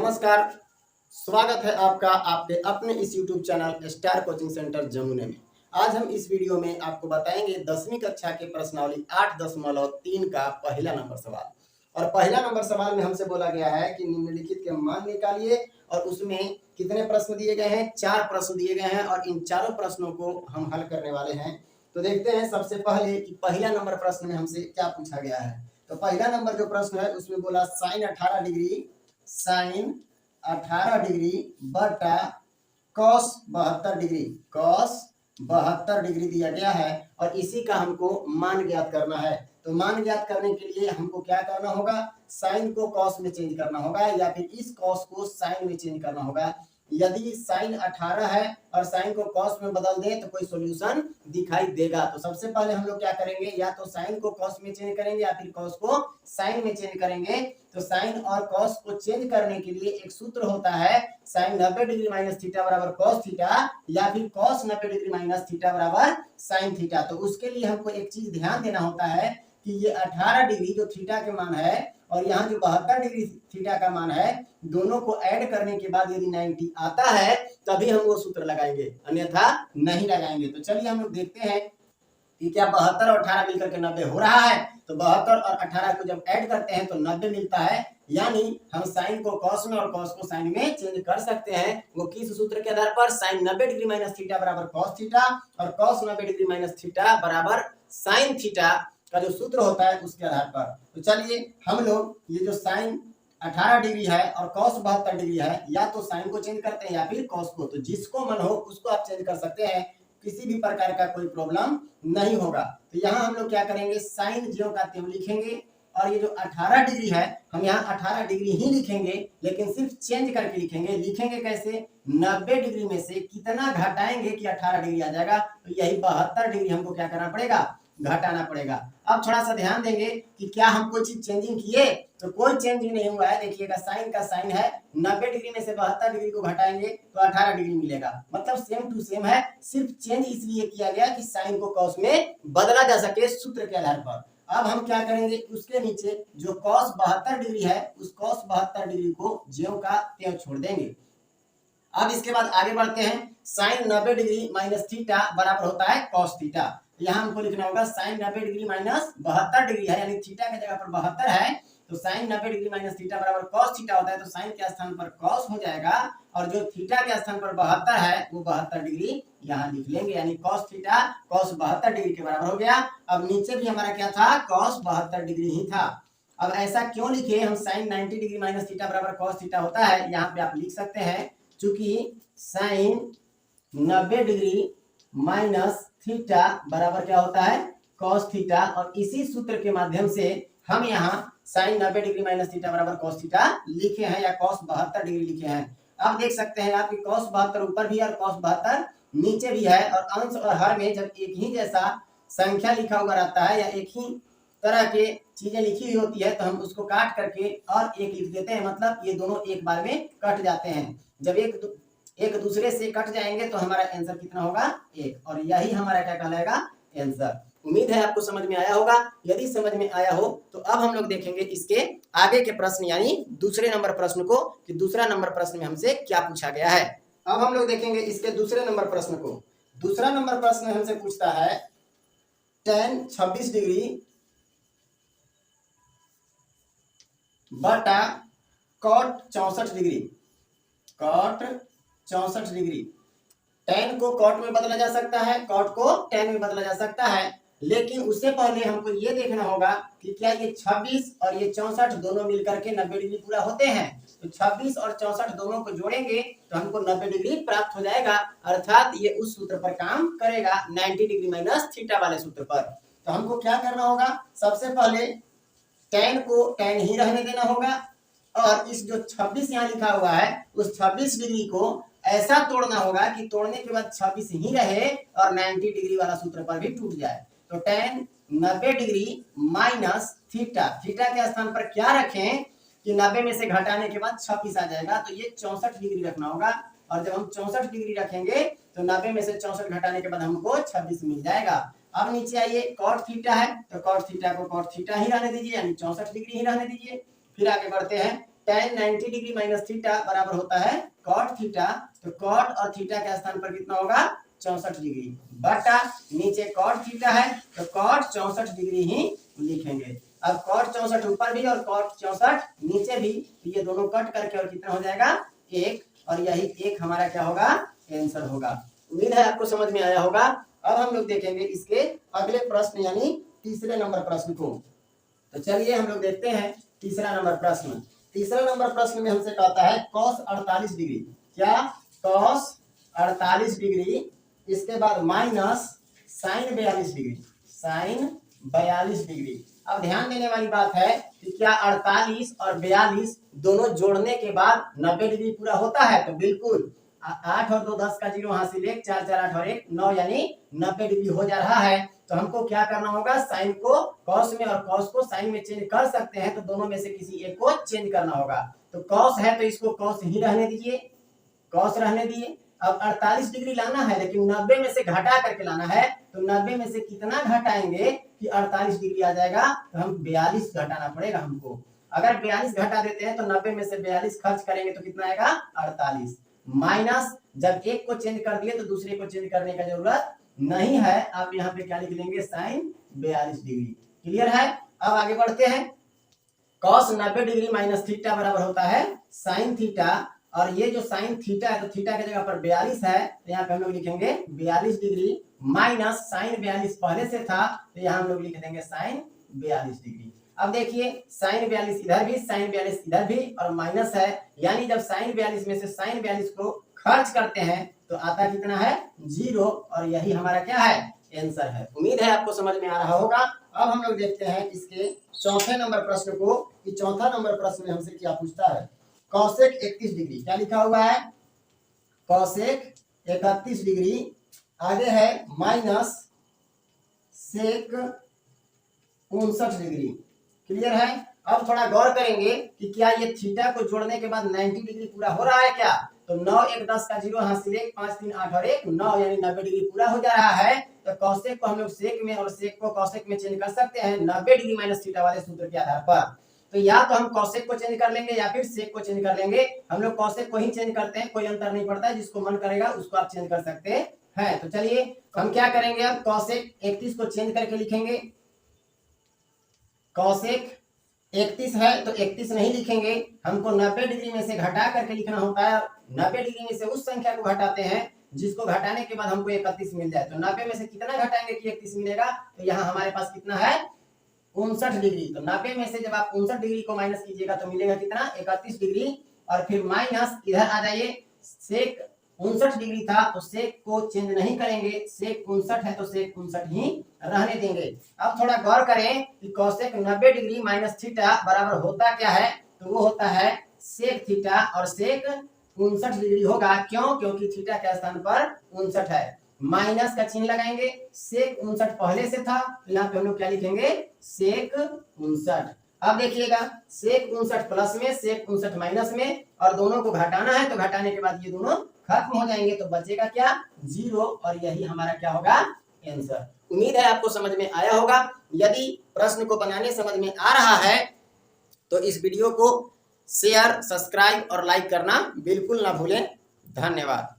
नमस्कार। स्वागत है आपका आपके अपने इस YouTube channel star coaching centre जमुने में। आज हम इस वीडियो में आपको बताएंगे 10वीं कक्षा के प्रश्नावली 8.3 का पहला नंबर सवाल। और पहला नंबर सवाल में हमसे बोला गया है कि निम्नलिखित के मान निकालिए और उसमें कितने प्रश्न दिए गए हैं, 4 प्रश्न दिए गए हैं और इन चारों प्रश्नों को हम हल करने वाले हैं। तो देखते हैं सबसे पहले कि पहला नंबर प्रश्न में हमसे क्या पूछा गया है। तो पहला नंबर जो प्रश्न है उसमें बोला साइन 18 डिग्री बटा कॉस 72 डिग्री दिया गया है और इसी का हमको मान ज्ञात करना है। तो मान ज्ञात करने के लिए हमको क्या करना होगा, साइन को कॉस में चेंज करना होगा या फिर इस कॉस को साइन में चेंज करना होगा। यदि साइन 18 है और साइन को कॉस में बदल दें तो कोई सॉल्यूशन दिखाई देगा। तो सबसे पहले हम लोग क्या करेंगे, या तो साइन को कॉस में चेंज करेंगे या फिर कॉस को साइन में चेंज करेंगे। तो साइन और कॉस को चेंज करने के लिए एक सूत्र होता है, साइन 90 डिग्री माइनस थीटा बराबर कॉस थीटा या फिर कॉस 90 डिग्री माइनस थीटा बराबर साइन थीटा। तो उसके लिए हमको एक चीज ध्यान देना होता है कि ये 18 डिग्री जो थीटा के मान है और यहाँ जो 72 डिग्री थीटा का मान है, दोनों को ऐड करने के बाद यदि 90 आता है तभी हम वो सूत्र लगाएंगे, अन्यथा नहीं लगाएंगे। तो चलिए हम लोग देखते हैं कि क्या 72 और 18 मिलकर के 90 हो रहा है। तो 72 और 18 को जब ऐड करते हैं तो 90 मिलता है, यानी हम साइन को कॉस में और कॉस को साइन में चेंज कर सकते हैं। वो किस सूत्र के आधार पर, साइन 90 डिग्री माइनस थीटा बराबर कॉस थीटा और कॉस 90 डिग्री माइनस थीटा बराबर साइन थीटा का जो सूत्र होता है उसके आधार पर। तो चलिए हम लोग ये जो साइन 18 डिग्री है और कॉस 72 डिग्री है, या तो साइन को चेंज करते हैं या फिर कॉस को। तो जिसको मन हो उसको आप चेंज कर सकते हैं, किसी भी प्रकार का कोई प्रॉब्लम नहीं होगा। तो यहाँ हम लोग क्या करेंगे, साइन ज्यों का त्यों लिखेंगे और ये जो 18 डिग्री है हम यहाँ 18 डिग्री ही लिखेंगे, लेकिन सिर्फ चेंज करके लिखेंगे। लिखेंगे कैसे, 90 डिग्री में से कितना घटाएंगे कि 18 डिग्री आ जाएगा। तो यही 72 डिग्री हमको क्या करना पड़ेगा, घटाना पड़ेगा। अब थोड़ा सा ध्यान देंगे कि क्या हम कोई चीज चेंजिंग किए, तो कोई चेंजिंग नहीं हुआ है। देखिएगा साइन का साइन है, 90 डिग्री में से 72 डिग्री को घटाएंगे तो 18 डिग्री मिलेगा, मतलब सेम टू सेम है। सिर्फ चेंज इसलिए किया गया कि साइन को कॉस में बदला जा सके सूत्र के आधार पर। अब हम क्या करेंगे, उसके नीचे जो कॉस 72 डिग्री है उस कॉस 72 डिग्री को ज्यों का त्यों छोड़ देंगे। अब इसके बाद आगे बढ़ते हैं, साइन 90 डिग्री माइनस थीटा बराबर होता है कॉस थीटा। यहाँ हमको लिखना होगा साइन 90 डिग्री माइनस 72 डिग्री है, यानी थीटा की जगह पर 72 है, तो साइन 90 डिग्री माइनस थीटा बराबर कॉस थीटा होता है। तो साइन के स्थान पर कॉस हो जाएगा और जो थीटा के स्थान पर 72 है वो 72 डिग्री यहाँ लिख लेंगे, यानी कॉस थीटा कॉस 72 डिग्री के बराबर हो गया। अब नीचे भी हमारा क्या था, कॉस 72 डिग्री ही था। अब ऐसा क्यों लिखे हम, साइन 90 डिग्री माइनस थीटा बराबर कॉस थीटा होता है, यहाँ पे आप लिख सकते हैं चूंकि साइन 90 डिग्री माइनस थीटा बराबर क्या होता है, कॉस थीटा, और इसी सूत्र के माध्यम से हम यहाँ साइन 90 डिग्री माइनस थीटा बराबर कॉस थीटा लिखे हैं या कॉस 72 डिग्री लिखे हैं। आप देख सकते हैं आपकी कॉस 72 ऊपर भी है और कॉस 72 नीचे भी है, और अंश और हर में जब एक ही जैसा संख्या लिखा हुआ रहता है या एक ही तरह के चीजें लिखी हुई होती है तो हम उसको काट करके और एक लिख देते हैं, मतलब ये दोनों एक बार में कट जाते हैं। जब एक दूसरे से कट जाएंगे तो हमारा आंसर कितना होगा, 1, और यही हमारा क्या कहलाएगा, आंसर। उम्मीद है आपको समझ में आया होगा। यदि समझ में आया हो तो अब हम लोग देखेंगे इसके आगे के प्रश्न, यानी दूसरे नंबर प्रश्न को, कि दूसरा नंबर प्रश्न में हमसे क्या पूछा गया है। अब हम लोग देखेंगे इसके दूसरे नंबर प्रश्न को। दूसरा नंबर प्रश्न हमसे पूछता है tan 26 डिग्री बटा cot 64 degree, cot 64 degree. tan को कॉट में बदला जा सकता है, कॉट को tan में बदला जा सकता है, लेकिन उससे पहले हमको ये देखना होगा कि क्या ये 26 और ये 64 दोनों मिलकर के 90 डिग्री पूरा होते हैं। तो 26 और 64 दोनों को जोड़ेंगे तो हमको 90 डिग्री प्राप्त हो जाएगा, अर्थात ये उस सूत्र पर काम करेगा, 90 डिग्री माइनस थीटा वाले सूत्र पर। तो हमको क्या करना होगा, सबसे पहले tan को tan ही रहने देना होगा और इस जो 26 यहाँ लिखा हुआ है उस 26 डिग्री को ऐसा तोड़ना होगा कि तोड़ने के बाद 26 ही रहे और 90 डिग्री वाला सूत्र पर भी टूट जाए। तो tan 90 degree minus theta, theta के स्थान पर क्या रखें कि 90 में से घटाने के बाद 26 आ जाएगा, तो ये 64 डिग्री रखना होगा। और जब हम 64 डिग्री रखेंगे तो 90 में से 64 घटाने के बाद हमको 26 मिल जाएगा। अब नीचे आइए, कॉट थीटा है तो कॉट थीटा को कॉट थीटा ही रहने दीजिए, यानी 64 डिग्री ही रहने दीजिए। फिर आगे बढ़ते हैं, tan 90 डिग्री माइनस थीटा बराबर होता है cot थीटा। तो cot और थीटा के स्थान पर कितना होगा 64 डिग्री बटा नीचे cot थीटा है तो cot 64 डिग्री ही लिखेंगे। अब cot 64 ऊपर भी और cot 64 नीचे भी, तो ये दोनों कट करके और कितना हो जाएगा 1, और यही 1 हमारा क्या होगा आंसर होगा। उम्मीद है आपको समझ में आया होगा। अब हम लोग देखेंगे इसके अगले प्रश्न यानी तीसरे नंबर प्रश्न को। तो चलिए हम लोग देखते हैं तीसरा नंबर प्रश्न। तीसरा नंबर प्रश्न में हमसे कहता है cos 48 डिग्री, क्या cos 48 डिग्री, इसके बाद minus sin 42 degree, sin 42 degree. अब ध्यान देने वाली बात है कि क्या 48 और 42 दोनों जोड़ने के बाद 90 डिग्री पूरा होता है? तो बिल्कुल 8 और 2 10 का 0 हासिल 1, 4 4 8 और 1 9 यानी 90 डिग्री हो जा रहा है। तो हमको क्या करना होगा, साइन को कॉस में और कॉस को साइन में चेंज कर सकते हैं, तो दोनों में से किसी एक को चेंज करना होगा। तो कॉस है तो इसको कॉस ही रहने दीजिए, कॉस रहने दिए। अब 48 डिग्री लाना है लेकिन 90 में से घटा करके लाना है, तो 90 में से कितना घटाएंगे कि 48 डिग्री आ जाएगा, तो हम 42 घटाना पड़ेगा हमको। अगर 42 घटा देते हैं तो 90 में से 42 खर्च करेंगे तो कितना आएगा 48, माइनस जब एक को चेंज कर दिए तो दूसरे को चेंज करने का जरूरत नहीं है। आप यहाँ पे क्या लिख लेंगे साइन 42 डिग्री। क्लियर है? अब आगे बढ़ते हैं। कॉस 90 डिग्री माइनस थीटा बराबर होता है साइन थीटा, और ये जो साइन थीटा है तो थीटा की जगह पर 42 है, तो यहाँ पे हम लोग लिखेंगे 42 डिग्री माइनस साइन 42 पहले से था तो यहाँ हम लोग लिख देंगे साइन 42 डिग्री। अब देखिए साइन 42 इधर भी, साइन 42 इधर भी, और माइनस है, यानी जब साइन 42 में से साइन 42 को खर्च करते हैं तो आता कितना है 0, और यही हमारा क्या है आंसर है। उम्मीद है आपको समझ में आ रहा होगा। अब हम लोग देखते हैं इसके चौथे नंबर प्रश्न को, कि चौथा नंबर प्रश्न में हमसे क्या पूछता है। कॉसेक 31 डिग्री, क्या लिखा हुआ है कॉसेक 31 डिग्री, आगे है माइनस सेक 59 डिग्री। क्लियर है? अब थोड़ा गौर करेंगे कि क्या ये थीटा को जोड़ने के बाद 90 डिग्री पूरा हो रहा है क्या? तो 9 1 10 का 0 हासिल 1, 5 3 8 और 1 9 यानी 90 डिग्री पूरा हो जा रहा है। तो कॉसेक को हम लोग सेक में और सेक को कॉसेक में चेंज कर सकते हैं 90 डिग्री माइनस थीटा वाले सूत्र के आधार पर। तो या तो हम कॉसेक को चेंज कर लेंगे या फिर सेक को चेंज कर लेंगे। हम लोग कॉसेक को ही चेंज करते हैं, कोई अंतर नहीं पड़ता है, जिसको मन करेगा उसको आप चेंज कर सकते हैं। तो चलिए हम क्या करेंगे, अब कॉसेक 31 को चेंज करके लिखेंगे। कॉसेक 31 है तो 31 नहीं लिखेंगे, हमको 90 डिग्री में से घटा करके लिखना होता है। 90 डिग्री में से उस संख्या को घटाते हैं जिसको घटाने के बाद हमको 31 मिल जाए। तो 90 में से कितना घटाएंगे कि 31 मिलेगा, तो यहाँ हमारे पास कितना है 59 डिग्री। तो 90 में से जब आप 59 डिग्री को माइनस कीजिएगा तो मिलेगा कितना 31 डिग्री, और फिर माइनस इधर आ जाइए, सेक 59 डिग्री था तो सेक को चेंज नहीं करेंगे, सेक 59 है तो सेक 59 ही रहने देंगे। अब थोड़ा गौर करें कि कॉसेक 90 डिग्री माइनस थीटा बराबर होता क्या है, तो वो होता है सेक थीटा, और सेक 59 डिग्री होगा। क्यों? क्योंकि थीटा के स्थान पर 59 है, माइनस का चिन्ह लगाएंगे। सेक 59 पहले से था तो यहाँ पे हम लोग क्या लिखेंगे सेक 59। अब देखिएगा सेक 59 प्लस में, सेक 59 माइनस में, और दोनों को घटाना है तो घटाने के बाद ये दोनों खत्म हो जाएंगे, तो बचेगा क्या 0, और यही हमारा क्या होगा आंसर। उम्मीद है आपको समझ में आया होगा। यदि प्रश्न को बनाने समझ में आ रहा है तो इस वीडियो को शेयर, सब्सक्राइब और लाइक करना बिल्कुल ना भूलें। धन्यवाद।